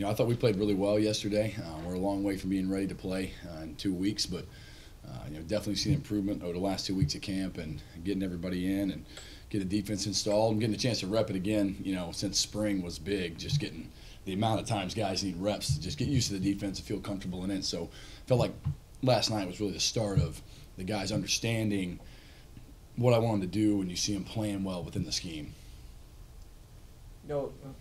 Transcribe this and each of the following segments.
I thought we played really well yesterday. We're a long way from being ready to play in 2 weeks, but definitely seen improvement over the last 2 weeks of camp and getting everybody in and get the defense installed and getting a chance to rep it again. Since spring was big, just getting the amount of times guys need reps to just get used to the defense and feel comfortable in it. So I felt like last night was really the start of the guys understanding what I wanted to do, and you see them playing well within the scheme.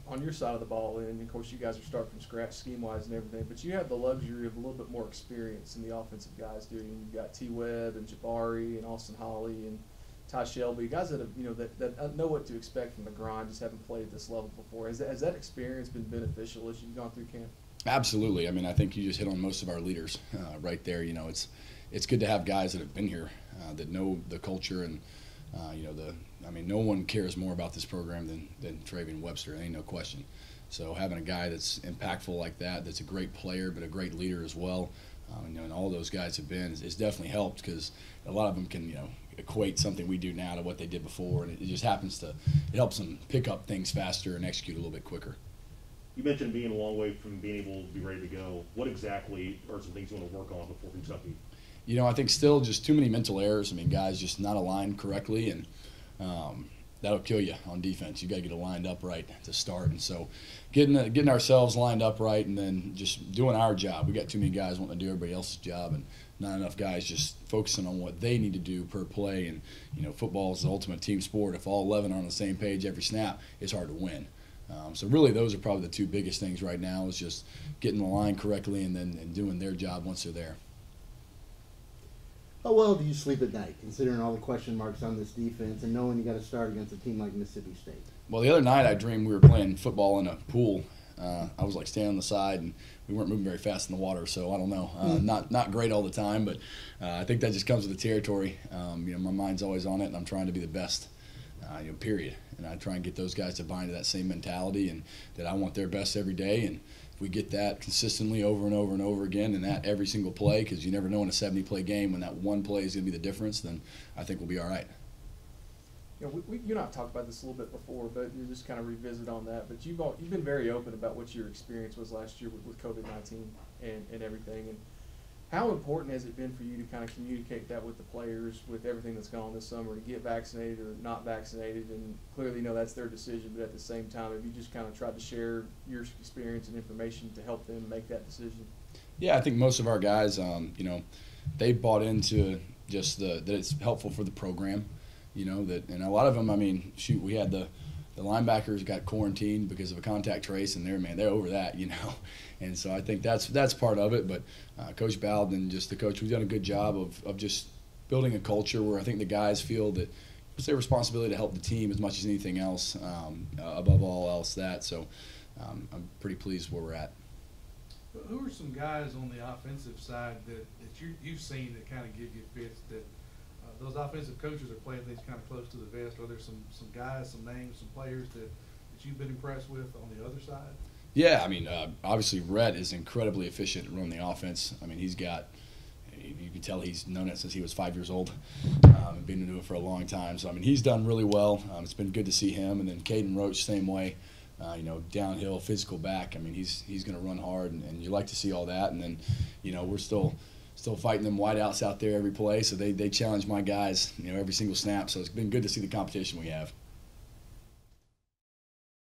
On your side of the ball, and of course you guys are starting from scratch scheme-wise and everything, but you have the luxury of a little bit more experience than the offensive guys do. You've got T. Webb and Jabari and Austin Holly and Ty Shelby, guys that have that know what to expect from the grind, just haven't played at this level before. Has that experience been beneficial as you've gone through camp? Absolutely. I mean, I think you just hit on most of our leaders right there. It's good to have guys that have been here that know the culture and no one cares more about this program than Travian Webster. There ain't no question. So having a guy that's impactful like that, that's a great player but a great leader as well, and all those guys have been, it's definitely helped because a lot of them can equate something we do now to what they did before, and it just happens to it helps them pick up things faster and execute a little bit quicker. You mentioned being a long way from being able to be ready to go. What exactly are some things you want to work on before Kentucky? I think still just too many mental errors. I mean, guys just not aligned correctly, and that'll kill you on defense. You got to get it lined up right to start, and so getting ourselves lined up right, and then just doing our job. We got too many guys wanting to do everybody else's job, and not enough guys just focusing on what they need to do per play. And football is the ultimate team sport. If all 11 are on the same page every snap, it's hard to win. So really, those are probably the two biggest things right now: is just getting the line correctly and doing their job once they're there. How well do you sleep at night, considering all the question marks on this defense and knowing you got to start against a team like Mississippi State? Well, the other night I dreamed we were playing football in a pool. I was standing on the side, and we weren't moving very fast in the water, so I don't know. Not great all the time, but I think that just comes with the territory. My mind's always on it, and I'm trying to be the best, period. And I try and get those guys to buy into that same mentality and that I want their best every day. And if we get that consistently over and over and over again, and that every single play, because you never know in a 70-play game when that one play is going to be the difference, then I think we'll be all right. You and I have talked about this a little bit before, but you just kind of revisit on that. But you've been very open about what your experience was last year with COVID-19 and everything. And how important has it been for you to kind of communicate that with the players, with everything that's gone on this summer, to get vaccinated or not vaccinated? And clearly, that's their decision, but at the same time, have you just kind of tried to share your experience and information to help them make that decision? Yeah, I think most of our guys, they bought into just that it's helpful for the program. And a lot of them, we had the linebackers got quarantined because of a contact trace, and they're over that, And so I think that's part of it. But Coach Bowden and just the coach, we've done a good job of just building a culture where I think the guys feel that it's their responsibility to help the team as much as anything else, above all else that. So I'm pretty pleased where we're at. Who are some guys on the offensive side that you've seen that kind of give you fits that those offensive coaches are playing things kind of close to the vest? Are there some guys, some names, some players that you've been impressed with on the other side? Yeah, obviously Rhett is incredibly efficient at running the offense. You can tell he's known it since he was 5 years old, and been into it for a long time. So, he's done really well. It's been good to see him. And then Caden Roach, same way, downhill, physical back. He's going to run hard, and you like to see all that. And then, we're still fighting them wideouts out there every play, so they challenge my guys, every single snap. So it's been good to see the competition we have.